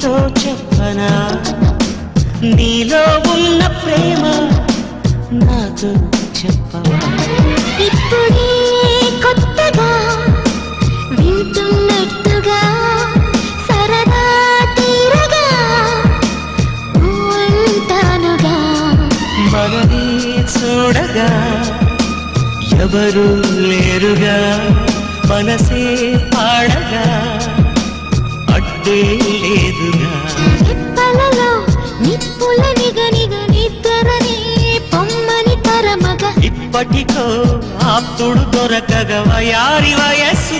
నీతో చెప్పనా నీలో ఉన్న ప్రేమ నాతో చెప్పవా ఇప్పుడే కొత్తగా వింటున్నట్టుగా సరదా తీరగా అంటానుగా మనని చూడగా ఎవరు లేరుగా మనసే పాడగా అడ్డే లేదుగా రెప్పలలో నిప్పుల నిగనిగ నిద్రనే పొమ్మని తరమగ ఇప్పటికో ఆప్తుడు దొరకగా వయారి వయస్సు